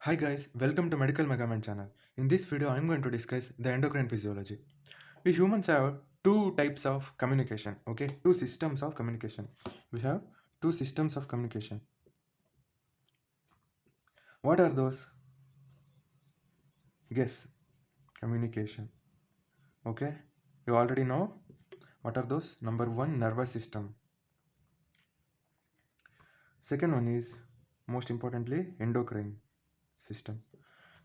Hi guys, welcome to Medical Megaman channel. In this video, I am going to discuss the endocrine physiology. We humans have two types of communication, okay? Two systems of communication. We have two systems of communication. What are those? Guess. Communication. Okay? You already know what are those? Number one, nervous system. Second one is, most importantly, endocrine system.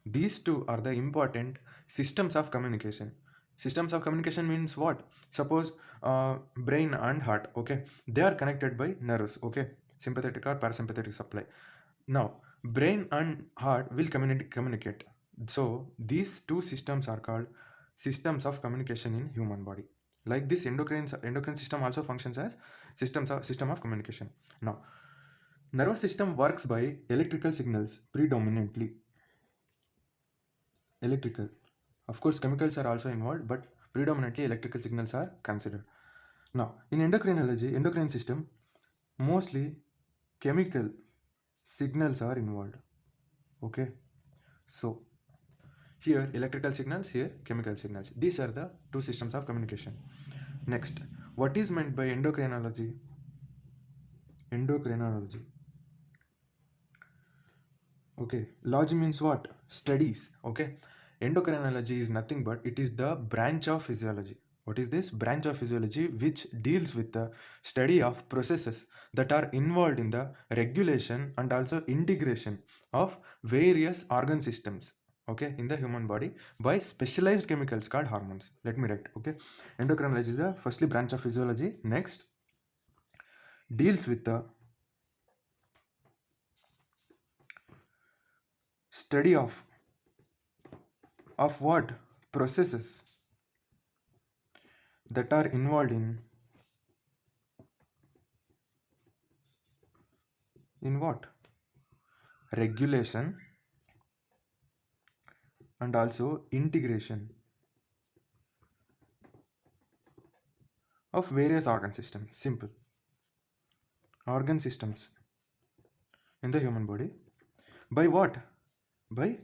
These two are the important systems of communication. Systems of communication means what? Suppose brain and heart, okay, they are connected by nerves, okay, sympathetic or parasympathetic supply. Now brain and heart will communicate. So these two systems are called systems of communication in human body. Like this endocrine system also functions as system of communication. Now nervous system works by electrical signals predominantly. Electrical. Of course, chemicals are also involved, but predominantly electrical signals are considered. Now, in endocrinology, endocrine system, mostly chemical signals are involved. Okay, so here electrical signals, here chemical signals. These are the two systems of communication. Next, what is meant by endocrinology? Endocrinology. Okay, logy means what? Studies. Okay, endocrinology is nothing but it is the branch of physiology. What is this branch of physiology which deals with the study of processes that are involved in the regulation and also integration of various organ systems, okay, in the human body by specialized chemicals called hormones. Let me write. Okay, endocrinology is the firstly branch of physiology. Next, deals with the study of what processes that are involved in what regulation and also integration of various organ systems. Simple organ systems in the human body by what? By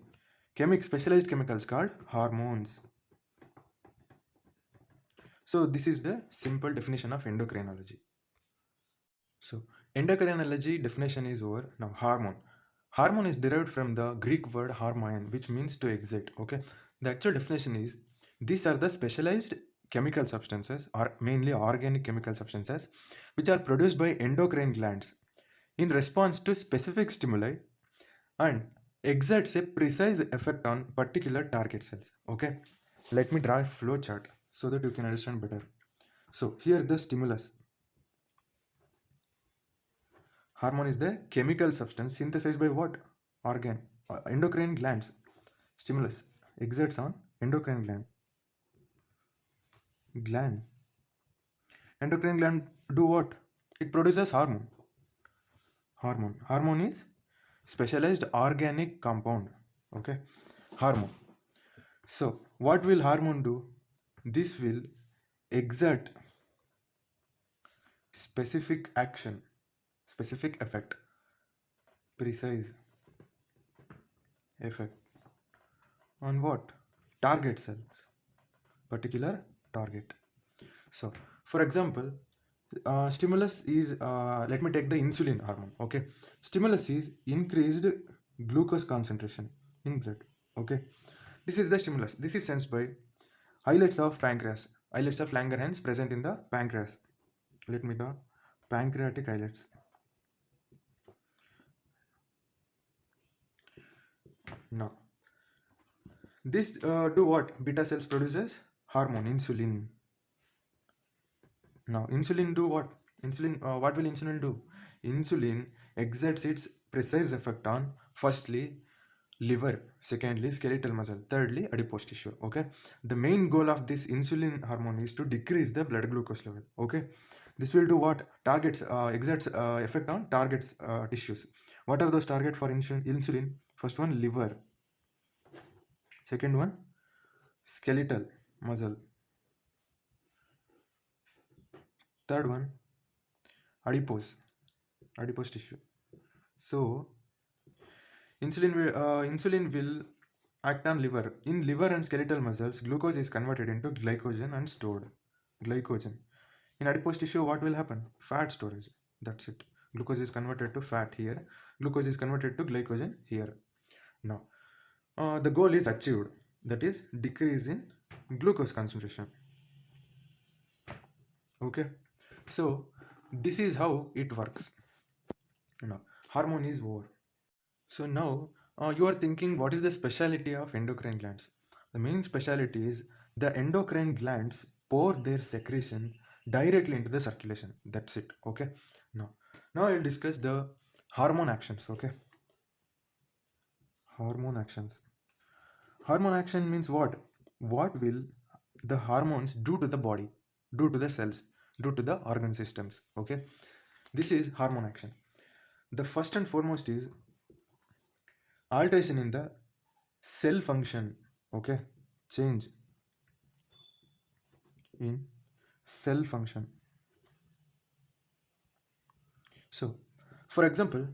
specialized chemicals called hormones. So this is the simple definition of endocrinology. So endocrinology definition is over. Now hormone. Hormone is derived from the Greek word hormone, which means to excite. Okay. The actual definition is these are the specialized chemical substances or mainly organic chemical substances which are produced by endocrine glands in response to specific stimuli and exerts a precise effect on particular target cells. Okay. Let me draw a flow chart so that you can understand better. So here the stimulus. Hormone is the chemical substance synthesized by what? Organ. Endocrine glands. Stimulus exerts on endocrine gland. Endocrine gland do what? It produces hormone. Hormone is specialized organic compound. Okay. Hormone. So what will hormone do? This will exert specific action, specific effect, precise effect on what? Target cells, particular target. So, for example, stimulus is, let me take the insulin hormone. Okay, stimulus is increased glucose concentration in blood. Okay, this is the stimulus. This is sensed by islets of pancreas, islets of Langerhans present in the pancreas. Let me the pancreatic islets. Now, this do what? Beta cells produces hormone insulin. Now, insulin do what? What will insulin do? Insulin exerts its precise effect on firstly liver, secondly skeletal muscle, thirdly adipose tissue. Okay, the main goal of this insulin hormone is to decrease the blood glucose level. Okay, this will do what? Targets exerts effect on targets tissues. What are those targets for insulin? First one, liver. Second one, skeletal muscle. Third one, adipose tissue. So Insulin will act on liver. In liver and skeletal muscles, glucose is converted into glycogen and stored. Glycogen. In adipose tissue, what will happen? Fat storage. That's it. Glucose is converted to fat here. Glucose is converted to glycogen here. Now, the goal is achieved. That is decrease in glucose concentration. Okay. So, this is how it works. Now, hormone is over. So now you are thinking, what is the specialty of endocrine glands? The main specialty is the endocrine glands pour their secretion directly into the circulation. That's it. Okay. Now I'll discuss the hormone actions. Okay. Hormone actions. Hormone action means what? What will the hormones do to the body, do to the cells, do to the organ systems? Okay. This is hormone action. The first and foremost is alteration in the cell function. Okay, change in cell function. So for example,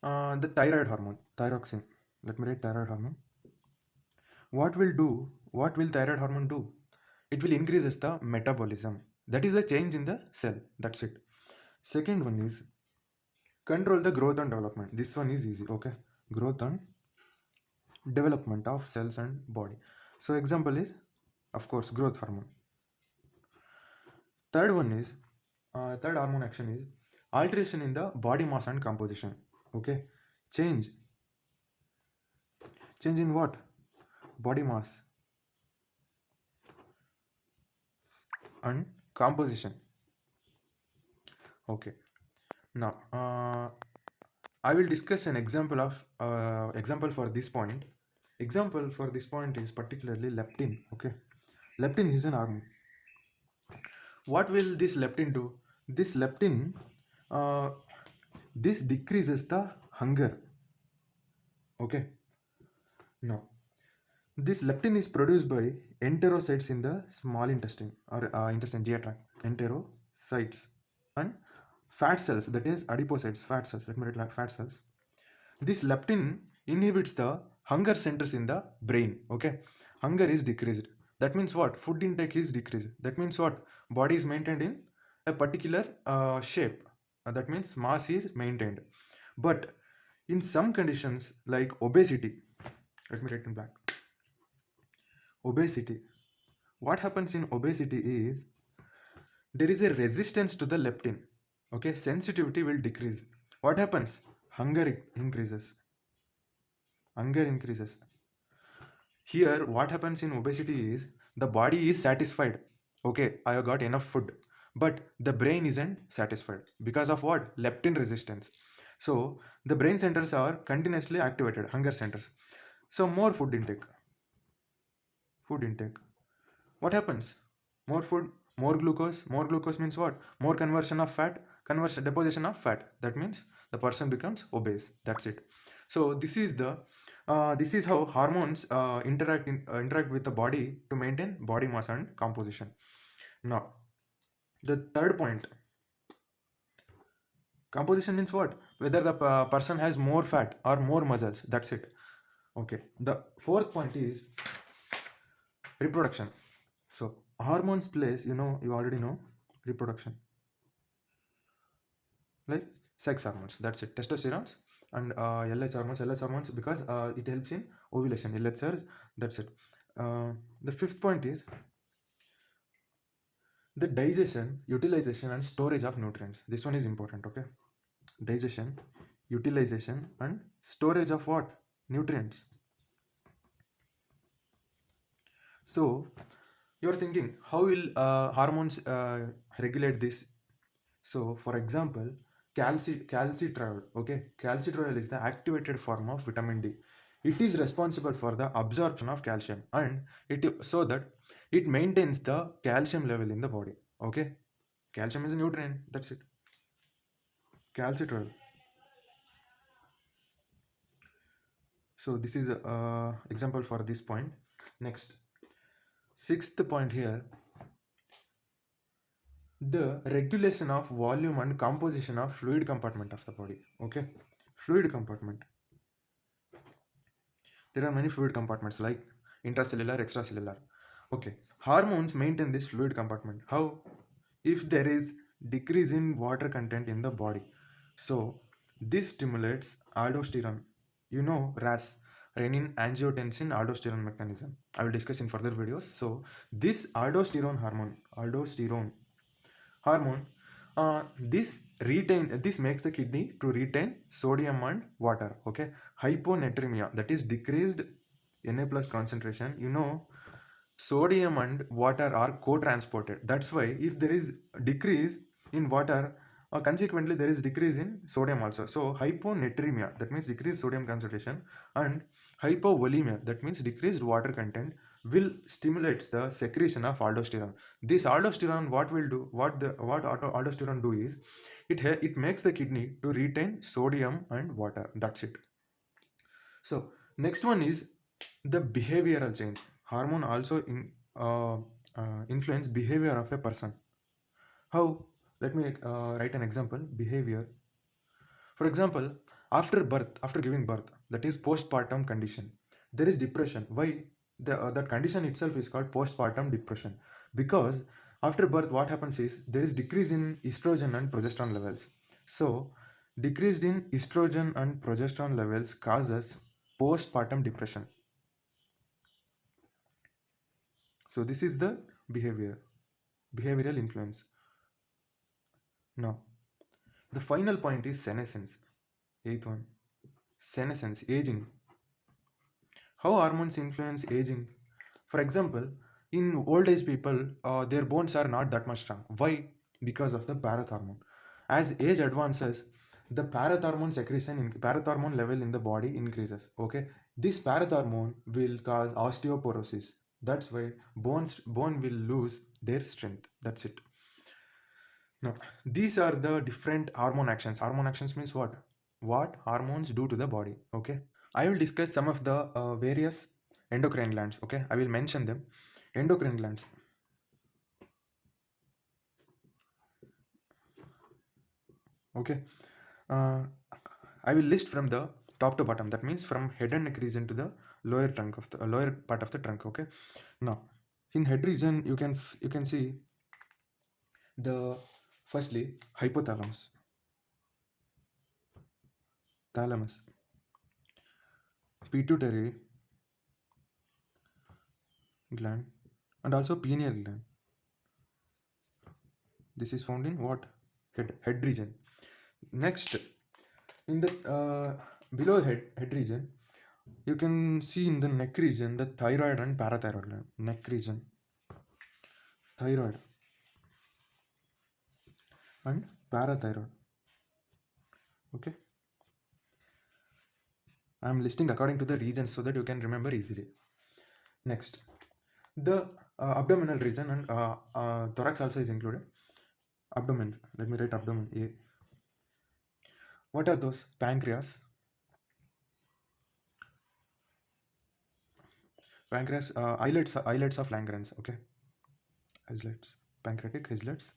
the thyroid hormone, thyroxine. Let me write thyroid hormone. What will thyroid hormone do? It will increases the metabolism. That is the change in the cell. That's it. Second one is control the growth and development. This one is easy. Okay, growth and development of cells and body. So example is, of course, growth hormone. Third one is, third hormone action is alteration in the body mass and composition. Okay, change in what? Body mass and composition. Okay, now I will discuss an example of example for this point. Example for this point is particularly leptin. Okay, leptin is an hormone. What will this leptin do? This leptin, uh, this decreases the hunger. Okay, now this leptin is produced by enterocytes in the small intestine or intestine GI tract. Enterocytes and fat cells, that is adipocytes, fat cells. Let me write like fat cells. This leptin inhibits the hunger centers in the brain. Okay, hunger is decreased. That means what? Food intake is decreased. That means what? Body is maintained in a particular shape. That means mass is maintained. But in some conditions like obesity, let me write in black. Obesity. What happens in obesity is there is a resistance to the leptin. Okay, sensitivity will decrease. What happens? Hunger increases. Hunger increases. Here, what happens in obesity is the body is satisfied. Okay, I have got enough food. But the brain isn't satisfied. Because of what? Leptin resistance. So the brain centers are continuously activated, hunger centers. So more food intake. Food intake. What happens? More food, more glucose. More glucose means what? More conversion of fat, conversion deposition of fat. That means the person becomes obese. That's it. So this is how hormones interact with the body to maintain body mass and composition. Now, the third point, composition means what? Whether the person has more fat or more muscles. That's it. Okay. The fourth point is reproduction. So hormones plays, you already know reproduction, like sex hormones. That's it. Testosterone and LH hormones. LH hormones because it helps in ovulation. LH cells. That's it. The fifth point is the digestion, utilization, and storage of nutrients. This one is important. Okay, digestion, utilization, and storage of what? Nutrients. So you're thinking, how will hormones regulate this? So for example, calcitriol. Okay, calcitriol is the activated form of vitamin D. It is responsible for the absorption of calcium, and so that it maintains the calcium level in the body. Okay, calcium is a nutrient. That's it. Calcitriol. So this is a example for this point. Next, sixth point here, the regulation of volume and composition of fluid compartment of the body. Okay, Fluid compartment. There are many fluid compartments like intracellular, extracellular. Okay, hormones maintain this fluid compartment. How? If there is decrease in water content in the body. So this stimulates aldosterone. You know RAS, renin angiotensin aldosterone mechanism. I will discuss in further videos. So this aldosterone hormone, this makes the kidney to retain sodium and water. Okay, hyponatremia, that is decreased Na plus concentration. You know, sodium and water are co-transported. That's why if there is decrease in water, consequently there is decrease in sodium also. So hyponatremia, that means decreased sodium concentration, and hypovolemia, that means decreased water content, will stimulates the secretion of aldosterone. This aldosterone, what will do, aldosterone do is, it makes the kidney to retain sodium and water. That's it. So next one is the behavioral change. Hormone also influence behavior of a person. How? Let me write an example. Behavior. For example, after giving birth, that is postpartum condition, there is depression. Why? That condition itself is called postpartum depression, because after birth, what happens is there is decrease in estrogen and progesterone levels. So, decreased in estrogen and progesterone levels causes postpartum depression. So, this is the behavioral influence. Now, the final point is senescence. Eighth one, senescence, aging. How hormones influence aging? For example, in old age people, their bones are not that much strong. Why? Because of the parathormone. As age advances, the parathormone level in the body increases. Okay, this parathormone will cause osteoporosis. That's why bone will lose their strength. That's it. Now, these are the different hormone actions. Hormone actions means what? What hormones do to the body. Okay. I will discuss some of the various endocrine glands. Okay, I will mention them. Endocrine glands. Okay, uh, I will list from the top to bottom. That means from head and neck region to the lower trunk of the lower part of the trunk. Okay, now in head region you can see the firstly hypothalamus, thalamus, pituitary gland, and also pineal gland. This is found in what? Head region. Next, in the below head region, you can see in the neck region the thyroid and parathyroid gland. Neck region, thyroid and parathyroid. Okay, I am listing according to the regions so that you can remember easily. Next, the abdominal region and thorax also is included. Abdomen. Let me write abdomen. A. What are those? Pancreas. Pancreas. Islets of Langerhans. Okay. Islets. Pancreatic islets.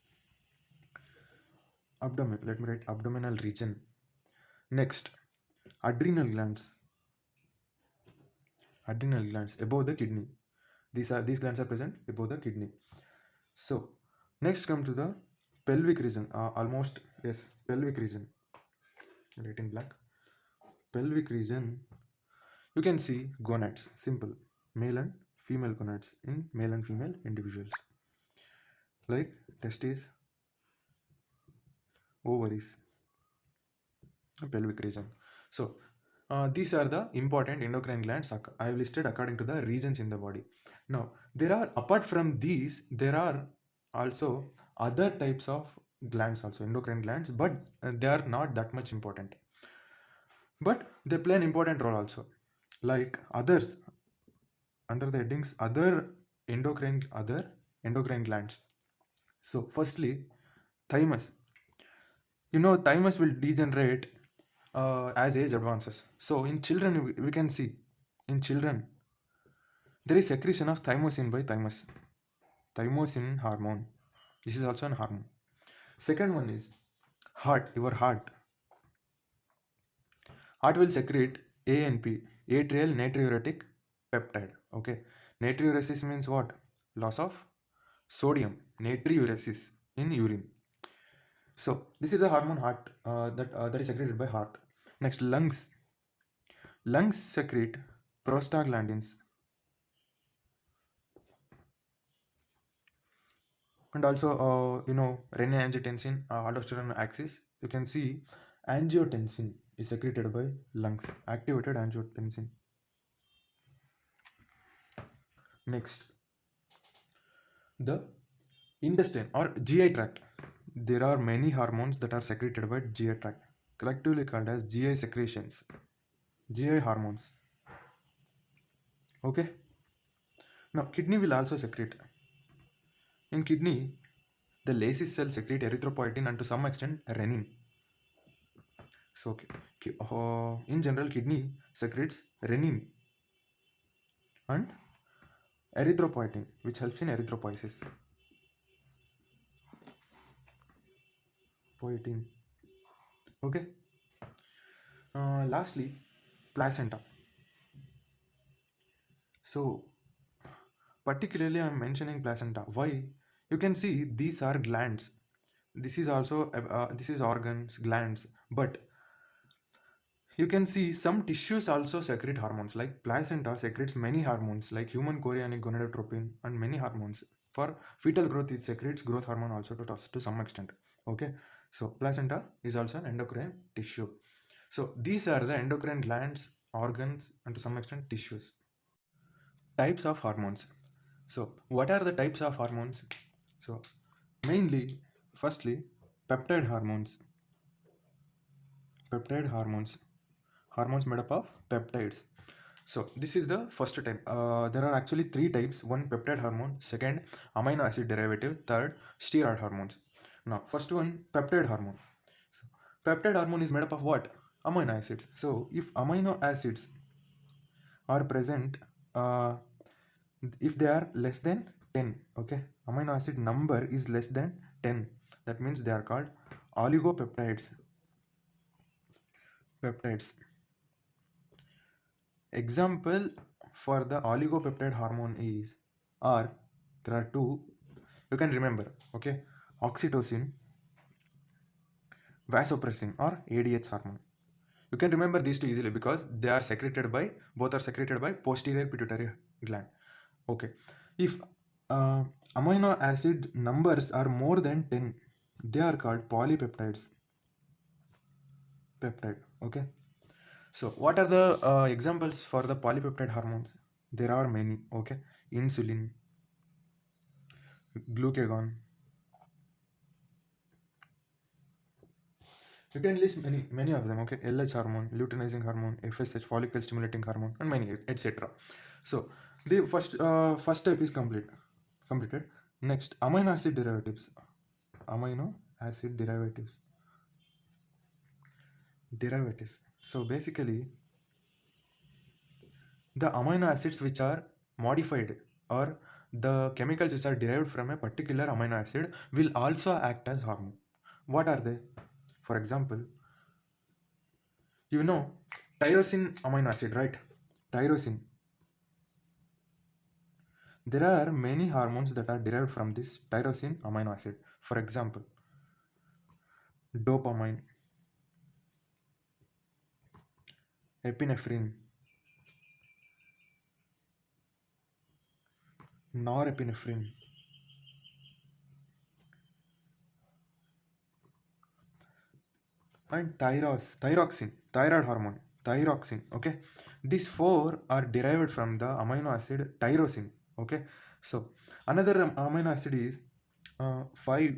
Abdomen. Let me write abdominal region. Next, adrenal glands. Adrenal glands above the kidney. These glands are present above the kidney. So next come to the pelvic region. Almost yes, pelvic region. Write in black. Pelvic region. You can see gonads. Simple. Male and female gonads in male and female individuals. Like testes, ovaries, pelvic region. So these are the important endocrine glands I have listed according to the regions in the body. Now, apart from these, there are also other types of glands, also endocrine glands, but they are not that much important. But they play an important role also. Like others, under the headings, other endocrine glands. So, firstly, thymus. You know, thymus will degenerate as age advances. So in children, we can see in children there is secretion of thymosin by thymus. Thymosin hormone. This is also an hormone. Second one is heart. Your heart. Heart will secrete ANP, atrial natriuretic peptide. Okay, natriuresis means what? Loss of sodium, natriuresis in urine. So this is a hormone heart that is secreted by heart. Next, lungs. Lungs secrete prostaglandins and also renin-angiotensin aldosterone axis. You can see angiotensin is secreted by lungs, activated angiotensin. Next, the intestine or GI tract. There are many hormones that are secreted by GI tract, collectively called as GI secretions, GI hormones. Okay. Now, kidney will also secrete. In kidney, the Lacey cells secrete erythropoietin and to some extent renin. So, in general, kidney secretes renin and erythropoietin, which helps in erythropoiesis. Poietin. Okay. Lastly, placenta. So, particularly, I'm mentioning placenta. Why? You can see these are glands. This is also this is organs, glands, but you can see some tissues also secrete hormones. Like placenta secretes many hormones, like human chorionic gonadotropin and many hormones. For fetal growth, it secretes growth hormone also to some extent. Okay, so placenta is also an endocrine tissue. So these are the endocrine glands, organs, and to some extent tissues. Types of hormones. So what are the types of hormones? So mainly, firstly, peptide hormones. Peptide hormones. Hormones made up of peptides. So this is the first type. There are actually three types. One, peptide hormone. Second, amino acid derivative. Third, steroid hormones. Now, first one, peptide hormone. So, peptide hormone is made up of what? Amino acids. So if amino acids are present, uh, if they are less than 10, okay, amino acid number is less than 10, that means they are called oligopeptides. Peptides. Example for the oligopeptide hormone is, or there are two, you can remember, okay, oxytocin, vasopressin, or ADH hormone. You can remember these two easily because they are secreted by, both are secreted by posterior pituitary gland. Okay, if uh, amino acid numbers are more than 10, they are called polypeptides. Peptide. Okay, so what are the examples for the polypeptide hormones? There are many. Okay, insulin, glucagon. You can list many of them. Okay, LH hormone, luteinizing hormone, FSH, follicle stimulating hormone, and many etc. So the first type is completed. Next, amino acid derivatives. Amino acid derivatives. So basically, the amino acids which are modified or the chemicals which are derived from a particular amino acid will also act as hormone. What are they? For example, you know tyrosine amino acid, right? Tyrosine. There are many hormones that are derived from this tyrosine amino acid. For example, dopamine, epinephrine, norepinephrine, and thyroxine, thyroid hormone, thyroxine. Okay, these four are derived from the amino acid tyrosine. Okay, so another amino acid is 5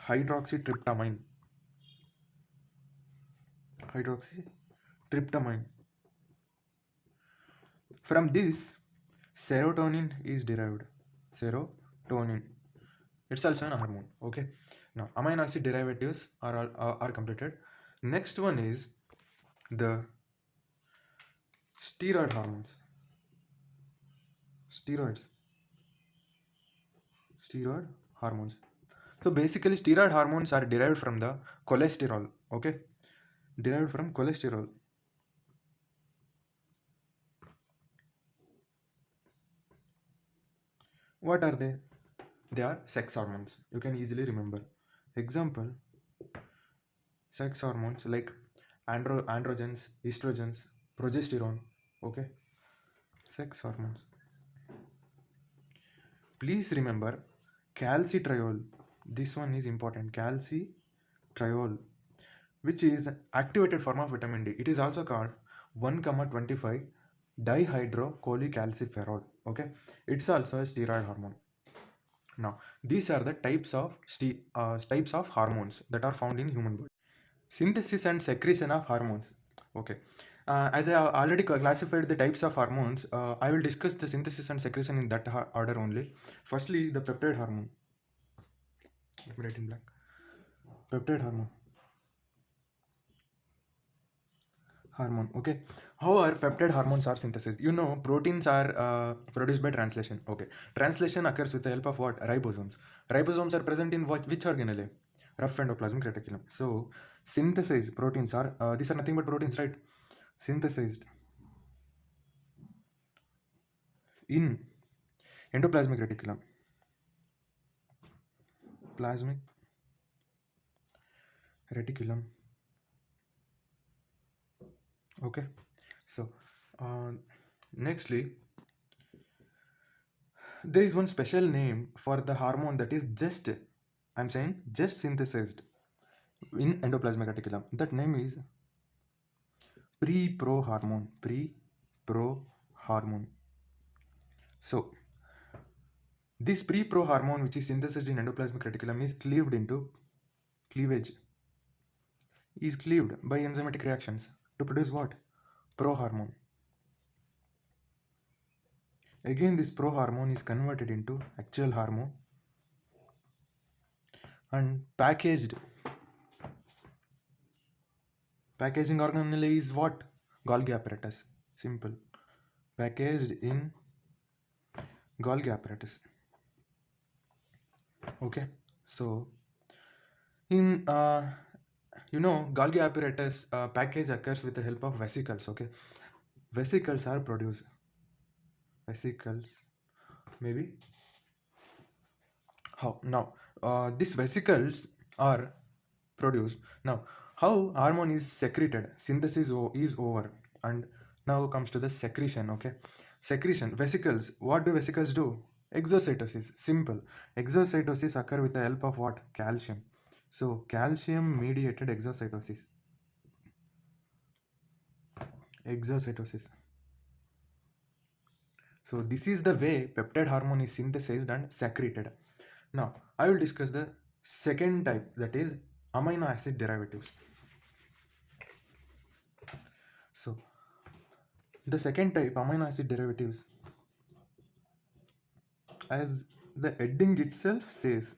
hydroxytryptamine. Hydroxytryptamine. From this, serotonin is derived. Serotonin. It's also an hormone. Okay. Now, amino acid derivatives are completed. Next one is the steroid hormones. Steroids. Steroid hormones. So basically, steroid hormones are derived from the cholesterol. Okay. derived from cholesterol. What are they? They are sex hormones. You can easily remember. Example, sex hormones like androgens, estrogens, progesterone. Okay, sex hormones. Please remember calcitriol. This one is important. Calcitriol, which is activated form of vitamin D. It is also called 1,25 dihydrocholecalciferol. Okay, it's also a steroid hormone. Now, these are the types of hormones that are found in human body. Synthesis and secretion of hormones. Okay. As I already classified the types of hormones, I will discuss the synthesis and secretion in that order only. Firstly, the peptide hormone. Let me write in black. Peptide hormone. Hormone. Okay. How are peptide hormones are synthesized? You know, proteins are produced by translation. Okay. Translation occurs with the help of what? Ribosomes. Ribosomes are present in which organelle? Rough endoplasmic reticulum. So, synthesized proteins are these are nothing but proteins, right? Synthesized in endoplasmic reticulum. Plasmic reticulum. Okay. So, uh, nextly, there is one special name for the hormone that is just, I'm saying, just synthesized in endoplasmic reticulum. That name is pre-pro hormone. Pre-pro hormone. So, this pre-pro hormone, which is synthesized in endoplasmic reticulum, is cleaved into cleavage. Is cleaved by enzymatic reactions to produce what? Prohormone. Again, this prohormone is converted into actual hormone and packaged. Packaging organelle is what? Golgi apparatus. Simple. Packaged in Golgi apparatus. Okay. So, in Golgi apparatus package occurs with the help of vesicles. Okay. Vesicles are produced. Vesicles. Maybe. How? Now, these vesicles are produced. Now, how hormone is secreted? Synthesis is over, and now comes to the secretion. Okay, secretion. Vesicles. What do vesicles do? Exocytosis. Simple. Exocytosis occur with the help of what? Calcium. So, calcium mediated exocytosis. Exocytosis. So, this is the way peptide hormone is synthesized and secreted. Now, I will discuss the second type, that is amino acid derivatives. So, the second type, amino acid derivatives, as the heading itself says,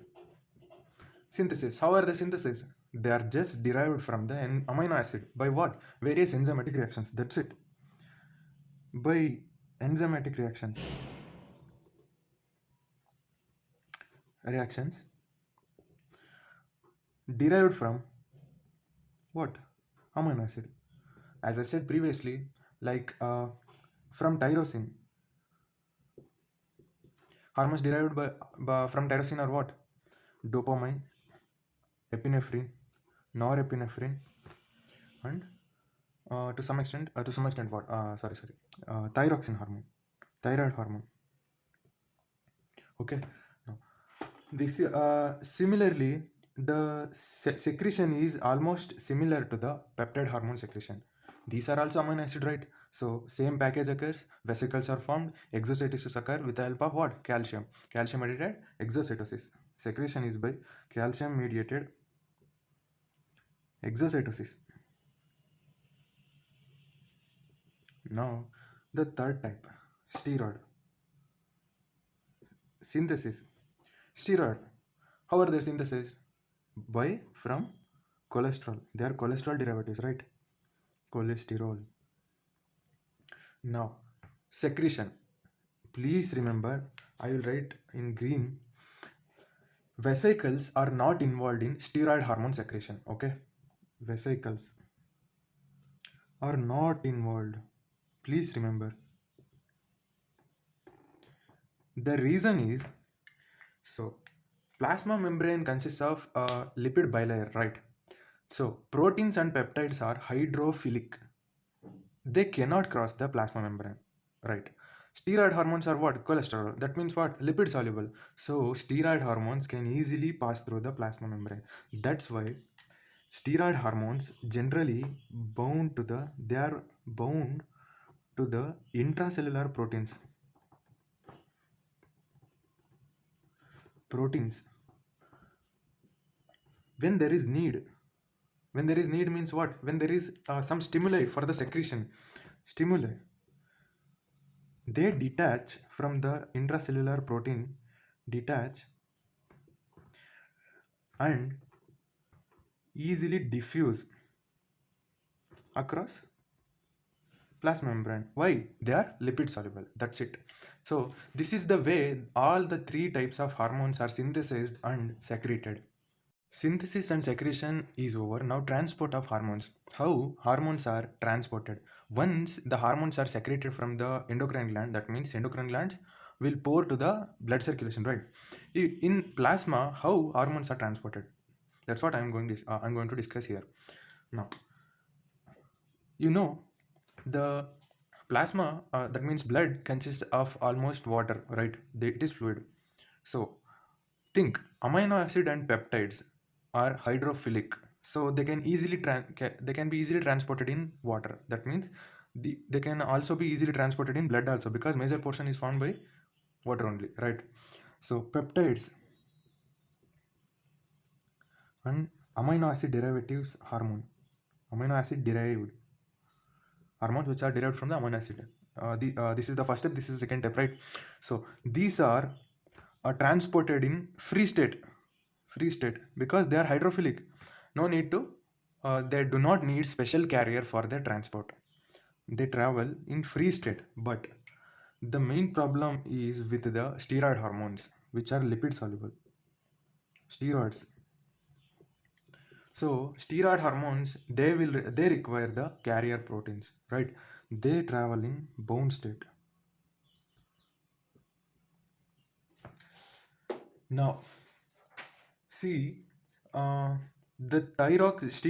synthesis. How are they synthesized? They are just derived from the amino acid by what? Various enzymatic reactions. That's it. By enzymatic reactions derived from what? Amino acid. As I said previously, like from tyrosine. Hormones derived from tyrosine are what? Dopamine, epinephrine, norepinephrine, and to some extent what? Thyroxine hormone, thyroid hormone. Okay. Now, this similarly, the secretion is almost similar to the peptide hormone secretion. These are also amino acid, right? So same package occurs, vesicles are formed, exocytosis occur with the help of what? Calcium. Calcium mediated exocytosis. Secretion is by calcium mediated exocytosis. Now the third type, steroid. Synthesis. Steroid. How are they synthesized? By from cholesterol. They are cholesterol derivatives, right? Cholesterol. Now, secretion. Please remember, I will write in green. Vesicles are not involved in steroid hormone secretion. Okay, vesicles. are not involved. Please remember. The reason is, so plasma membrane consists of a lipid bilayer, right? So proteins and peptides are hydrophilic. They cannot cross the plasma membrane, right? Steroid hormones are what? Cholesterol. That means what? Lipid soluble. So steroid hormones can easily pass through the plasma membrane. That's why steroid hormones generally they are bound to the intracellular proteins when there is need. When there is need means what? When there is some stimuli for the secretion. Stimuli. They detach from the intracellular protein, detach and easily diffuse across plasma membrane. Why? They are lipid soluble. That's it. So this is the way all the three types of hormones are synthesized and secreted. Synthesis and secretion is over. Now transport of hormones. How hormones are transported. Once the hormones are secreted from the endocrine gland, that means endocrine glands will pour to the blood circulation, right? In plasma, how hormones are transported. That's what I'm going to discuss here. Now, you know, the plasma, that means blood, consists of almost water, right? It is fluid. So think amino acid and peptides are hydrophilic, so they can be easily transported in water. That means they can also be easily transported in blood also, because major portion is formed by water only, right? So peptides and amino acid derivatives hormone, amino acid derived hormones which are derived from the amino acid. This is the first step, this is the second step, right? So these are transported in free state because they are hydrophilic. No need to They do not need special carrier for their transport. They travel in free state. But the main problem is with the steroid hormones, which are lipid soluble. Steroids. So steroid hormones, they require the carrier proteins, right? They travel in bound state. Now see, the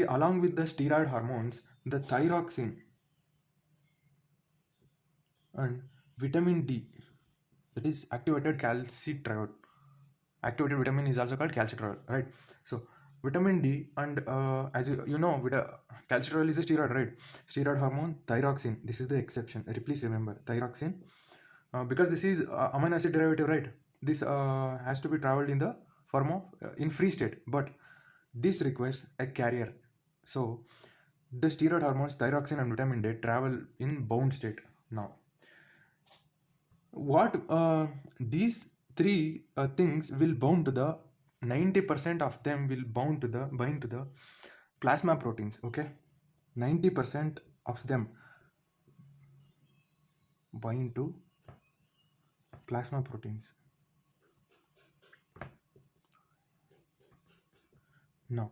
along with the steroid hormones, the thyroxine and vitamin D, that is activated calcitriol. Activated vitamin is also called calcitriol, right? So vitamin D and as you know, calcitriol is a steroid, right? Steroid hormone, thyroxine. This is the exception. Please remember thyroxine, because this is amino acid derivative, right? This has to be traveled in the form of in free state, but this requires a carrier. So the steroid hormones, thyroxine and vitamin D, travel in bound state. Now what these three things will bound to the 90% of them will bind to the plasma proteins, okay? 90% of them bind to plasma proteins. Now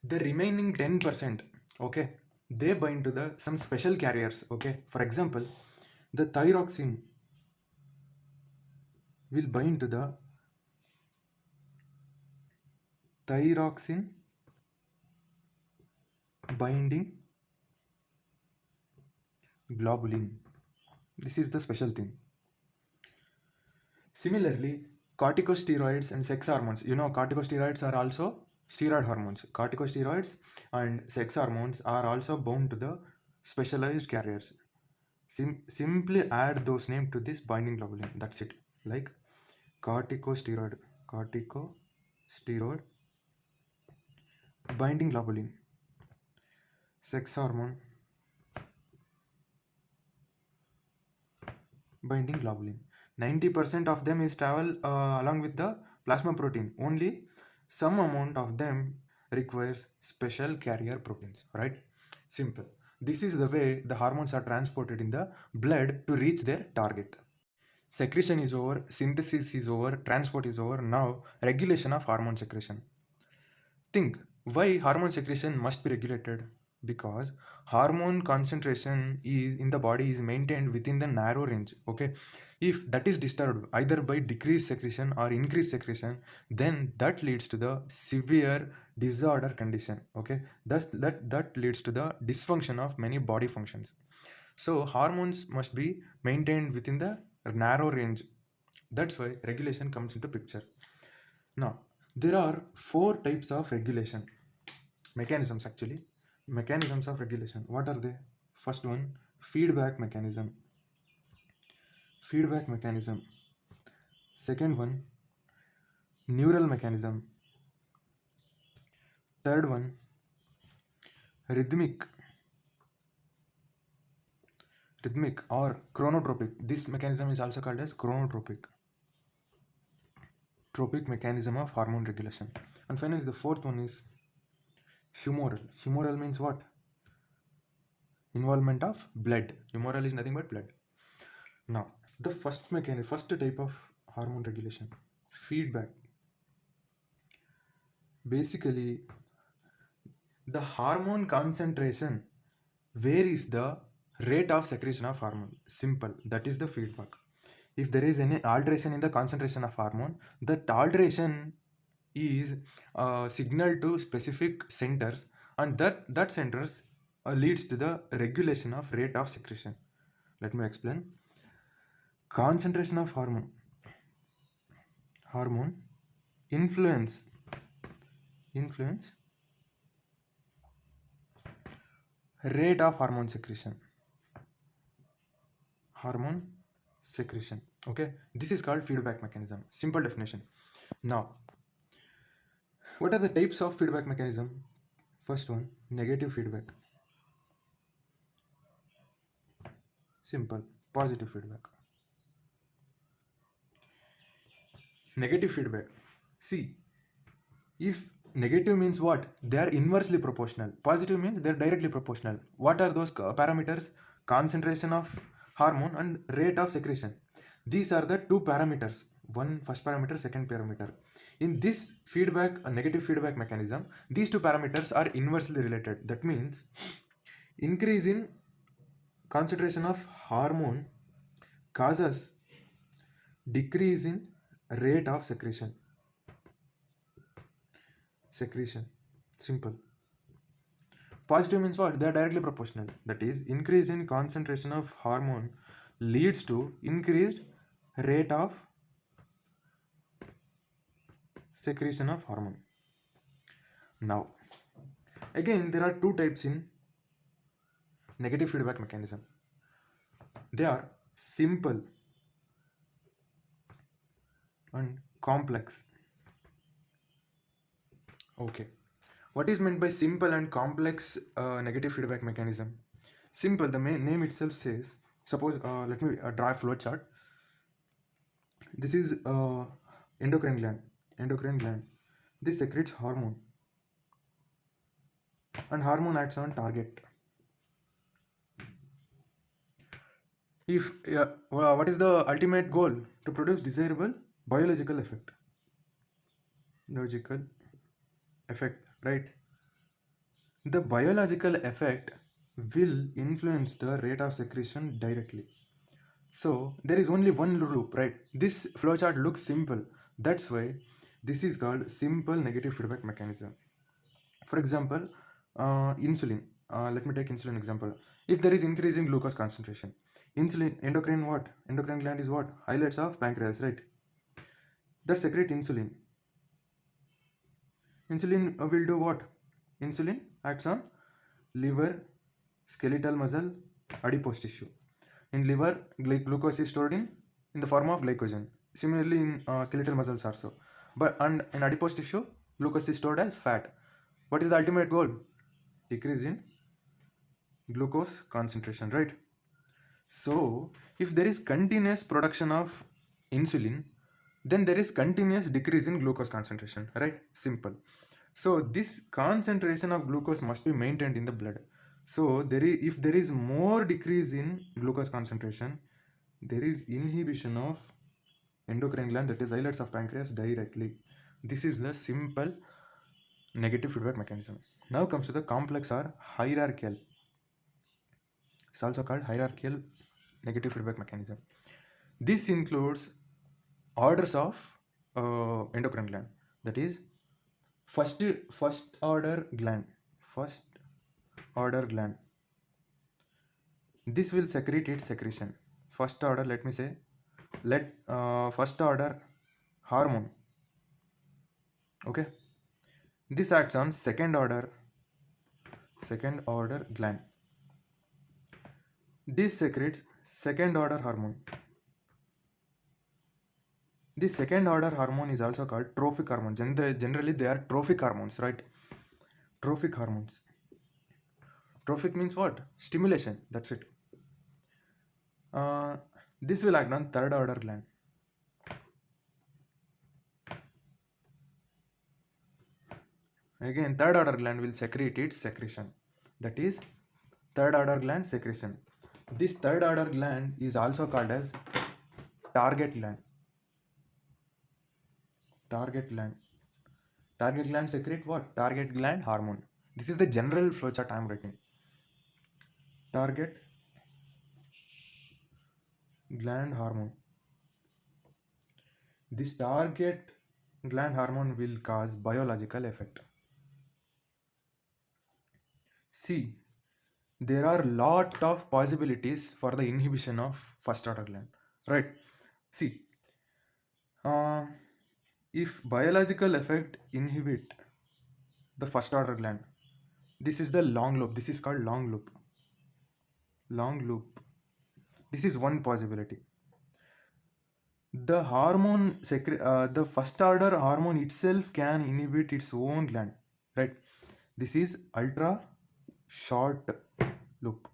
the remaining 10%, okay, they bind to the some special carriers, okay? For example, the thyroxine will bind to the thyroxine binding globulin. This is the special thing. Similarly, corticosteroids and sex hormones. You know, corticosteroids are also steroid hormones. Corticosteroids and sex hormones are also bound to the specialized carriers. Simply add those names to this binding globulin. That's it. Like corticosteroid binding globulin, sex hormone binding globulin. 90% of them is travel along with the plasma protein. Only some amount of them requires special carrier proteins, right? Simple. This is the way the hormones are transported in the blood to reach their target. Secretion is over, synthesis is over, transport is over. Now regulation of hormone secretion. Think why hormone secretion must be regulated. because hormone concentration is in the body is maintained within the narrow range. Okay, if that is disturbed either by decreased secretion or increased secretion, then that leads to the severe disorder condition. Okay, thus that leads to the dysfunction of many body functions. So hormones must be maintained within the narrow range. That's why regulation comes into picture. Now, there are four types of regulation mechanisms actually. Mechanisms of regulation. What are they? First one, feedback mechanism. Feedback mechanism. Second one, neural mechanism. Third one, rhythmic. Rhythmic or chronotropic. This mechanism is also called as chronotropic. Tropic mechanism of hormone regulation. And finally, the fourth one is humoral. Humoral means what? Involvement of blood. Humoral is nothing but blood. Now, the first mechanism, first type of hormone regulation, feedback. Basically, the hormone concentration varies the rate of secretion of hormone. Simple. That is the feedback. If there is any alteration in the concentration of hormone, that alteration is signal to specific centers, and that centers leads to the regulation of rate of secretion. Let me explain. Concentration of hormone influence rate of hormone secretion. Okay, this is called feedback mechanism. Simple definition. Now, what are the types of feedback mechanism? First one, negative feedback. Simple. Positive feedback. Negative feedback. See, if negative means what? They are inversely proportional. Positive means they are directly proportional. What are those parameters? Concentration of hormone and rate of secretion. These are the two parameters. One first parameter, second parameter. In this feedback, a negative feedback mechanism, these two parameters are inversely related. That means increase in concentration of hormone causes decrease in rate of secretion. Simple. Positive means what? They are directly proportional. That is, increase in concentration of hormone leads to increased rate of secretion of hormone. Now, again, there are two types in negative feedback mechanism. They are simple and complex. Okay. What is meant by simple and complex negative feedback mechanism? Simple, the main name itself says, suppose, let me draw a flow chart. This is endocrine gland. This secretes hormone, and hormone acts on target. If what is the ultimate goal? To produce desirable biological effect. Right? The biological effect will influence the rate of secretion directly. So there is only one loop, right? This flowchart looks simple. That's why this is called simple negative feedback mechanism. For example, insulin. Let me take insulin example. If there is increase in glucose concentration, endocrine gland is what? Highlights of pancreas, right? That secrete insulin. Insulin will do what? Insulin acts on liver, skeletal muscle, adipose tissue. In liver, glucose is stored in the form of glycogen. Similarly, in skeletal muscles also. And in adipose tissue, glucose is stored as fat. What is the ultimate goal? Decrease in glucose concentration, right? So, if there is continuous production of insulin, then there is continuous decrease in glucose concentration, right? Simple. So, this concentration of glucose must be maintained in the blood. So, if there is more decrease in glucose concentration, there is inhibition of endocrine gland, that is islets of pancreas directly. This is the simple negative feedback mechanism. Now comes to the complex or hierarchical. It's also called hierarchical negative feedback mechanism. This includes orders of endocrine gland. That is first order gland. First order gland. This will secrete its secretion. First order, let me say, let first order hormone. Okay, this acts on second order gland. This secretes second order hormone. This second order hormone is also called trophic hormone. Generally they are trophic hormones, right? Trophic hormones. Trophic means what? Stimulation. That's it. This will act on third order gland. Again, third order gland will secrete its secretion. That is third order gland secretion. This third order gland is also called as target gland. Target gland. Target gland secrete what? Target gland hormone. This is the general flowchart I am writing. Target gland hormone. This target gland hormone will cause biological effect. See, there are lot of possibilities for the inhibition of first order gland, right? See, uh, if biological effect inhibit the first order gland, this is the long loop. This is called long loop. Long loop. This is one possibility. The first order hormone itself can inhibit its own gland, right? This is ultra short loop.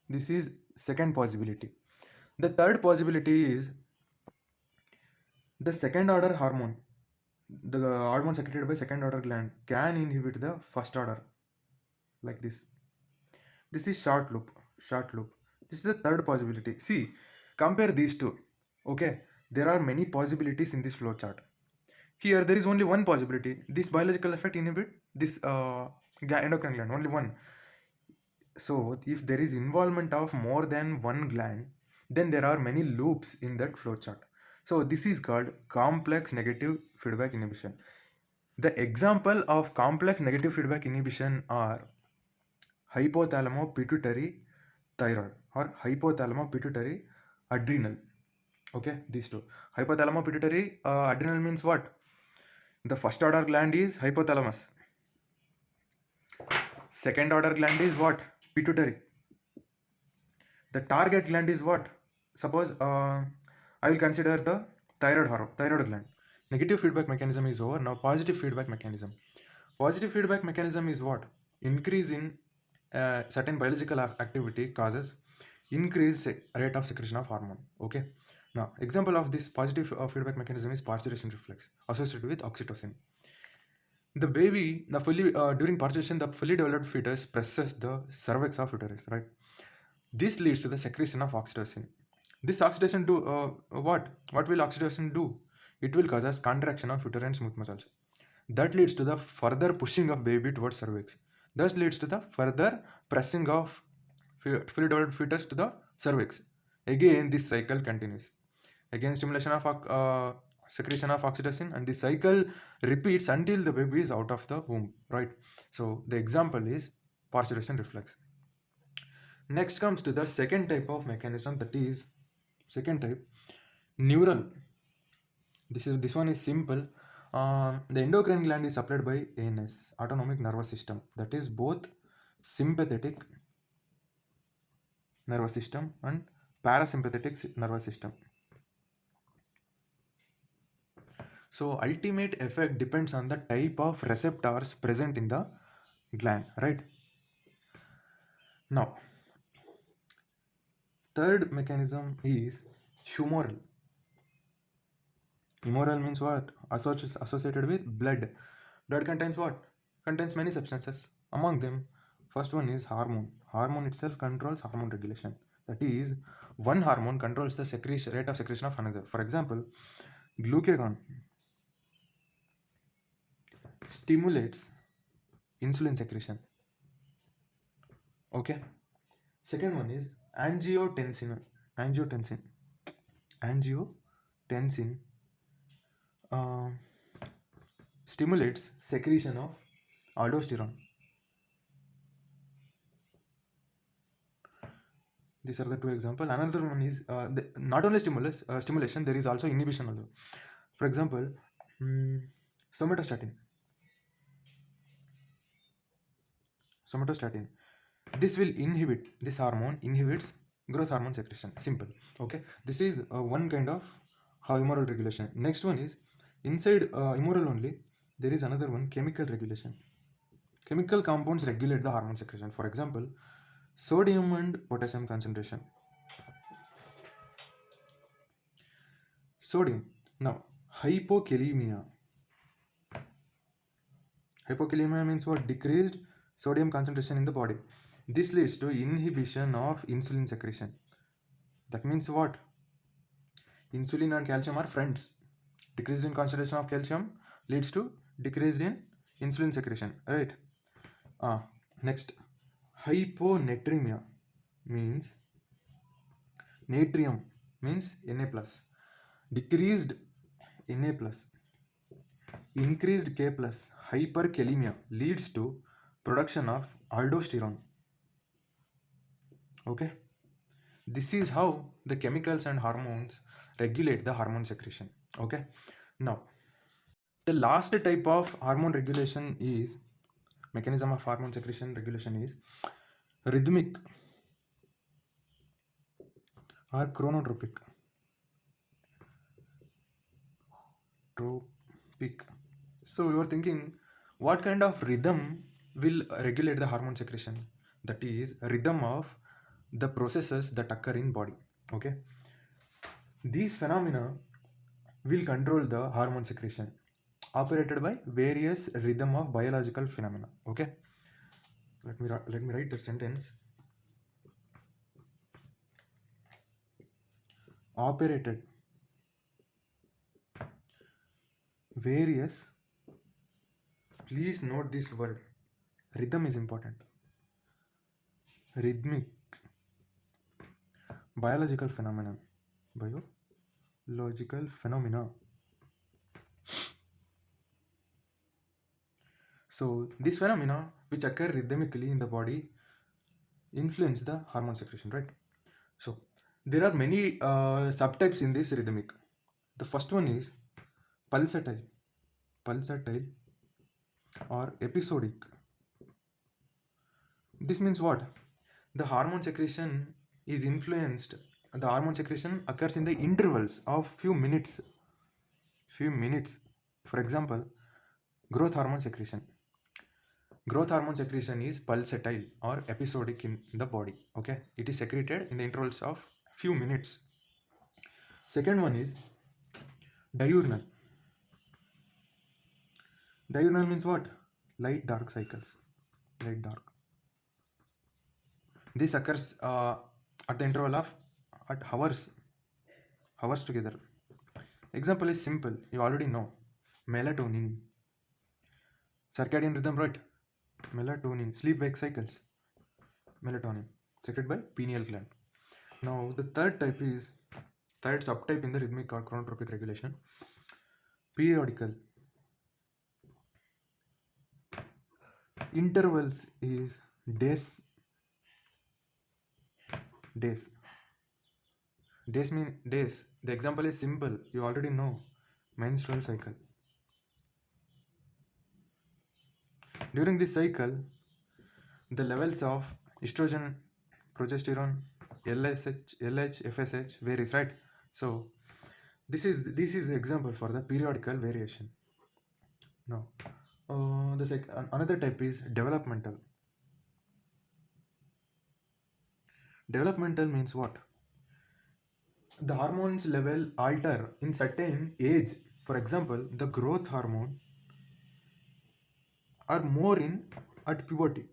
This is second possibility. The third possibility is the second order hormone, the hormone secreted by second order gland can inhibit the first order, like this. This is short loop. This is the third possibility. See, compare these two. Okay, there are many possibilities in this flow chart. Here there is only one possibility. This biological effect inhibit this endocrine gland, only one. So if there is involvement of more than one gland, then there are many loops in that flow chart. So this is called complex negative feedback inhibition. The example of complex negative feedback inhibition are hypothalamo-pituitary thyroid or hypothalamo-pituitary adrenal. Okay, these two. Hypothalamo-pituitary adrenal means what? The first order gland is hypothalamus. Second order gland is what? Pituitary. The target gland is what? Suppose I will consider the thyroid gland. Negative feedback mechanism is over. Now positive feedback mechanism. Positive feedback mechanism is what? Increase in certain biological activity causes increased rate of secretion of hormone. Okay. Now example of this positive feedback mechanism is parturition reflex associated with oxytocin. The baby, during parturition, the fully developed fetus presses the cervix of uterus, right? This leads to the secretion of oxytocin. This oxytocin do what? What will oxytocin do? It will cause as contraction of uterine smooth muscles. That leads to the further pushing of baby towards cervix. Thus leads to the further pressing of fully developed fetus to the cervix. Again, this cycle continues. Again, stimulation of secretion of oxytocin, and this cycle repeats until the baby is out of the womb, right? So the example is parturition reflex. Next comes to the second type of mechanism, that is second type, neural. This one is simple. The endocrine gland is supplied by ANS, autonomic nervous system, that is both sympathetic nervous system and parasympathetic nervous system. So ultimate effect depends on the type of receptors present in the gland, right? Now, third mechanism is humoral. Humoral means what? Associated with blood. Blood contains what? Contains many substances. Among them, first one is hormone. Hormone itself controls hormone regulation. That is, one hormone controls the rate of secretion of another. For example, glucagon stimulates insulin secretion. Okay. Second one is angiotensin. Angiotensin. Angiotensin uh, stimulates secretion of aldosterone. These are the two examples. Another one is not only stimulation, there is also inhibition also. For example, somatostatin. Somatostatin. This will inhibit, this hormone inhibits growth hormone secretion. Simple. Okay. This is one kind of humoral regulation. Next one is inside humoral only. There is another one, chemical regulation. Chemical compounds regulate the hormone secretion. For example, sodium and potassium concentration. Sodium. Now, hypokalemia. Hypokalemia means what? Decreased sodium concentration in the body. This leads to inhibition of insulin secretion. That means what? Insulin and calcium are friends. Decreased in concentration of calcium leads to decreased in insulin secretion. Right? Next, hyponatremia means natrium means Na plus. Decreased Na plus. Increased K plus. Hyperkalemia leads to production of aldosterone. Okay. This is how the chemicals and hormones regulate the hormone secretion. Okay. Now, the last type of hormone regulation is mechanism of hormone secretion regulation is rhythmic or chronotropic. So you are thinking, what kind of rhythm will regulate the hormone secretion? That is rhythm of the processes that occur in body. Okay. These phenomena will control the hormone secretion operated by various rhythm of biological phenomena. Okay. Let me write that sentence. Operated various, please note this word, rhythm is important, rhythmic biological phenomena. So these phenomena which occur rhythmically in the body influence the hormone secretion, right? So there are many subtypes in this rhythmic. The first one is pulsatile or episodic. This means what? The hormone secretion is influenced. The hormone secretion occurs in the intervals of few minutes. For example, growth hormone secretion. Growth hormone secretion is pulsatile or episodic in the body. Okay, it is secreted in the intervals of few minutes. Second one is diurnal. Diurnal means what? Light dark cycles. Light dark. This occurs at the interval of hours together. Example is simple. You already know. Melatonin. Circadian rhythm, right? Melatonin. Sleep-wake cycles. Melatonin. Secreted by pineal gland. Now the third subtype in the rhythmic or chronotropic regulation. Periodical. Intervals is days. Days mean days. The example is simple. You already know. Menstrual cycle. During this cycle, the levels of estrogen, progesterone, LH, FSH varies, right? So this is example for the periodical variation. Now, another type is developmental. Developmental means what? The hormones level alter in certain age. For example, the growth hormone are more at puberty,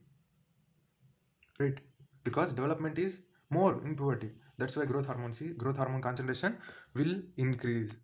right? Because development is more in puberty. That's why growth hormone concentration will increase.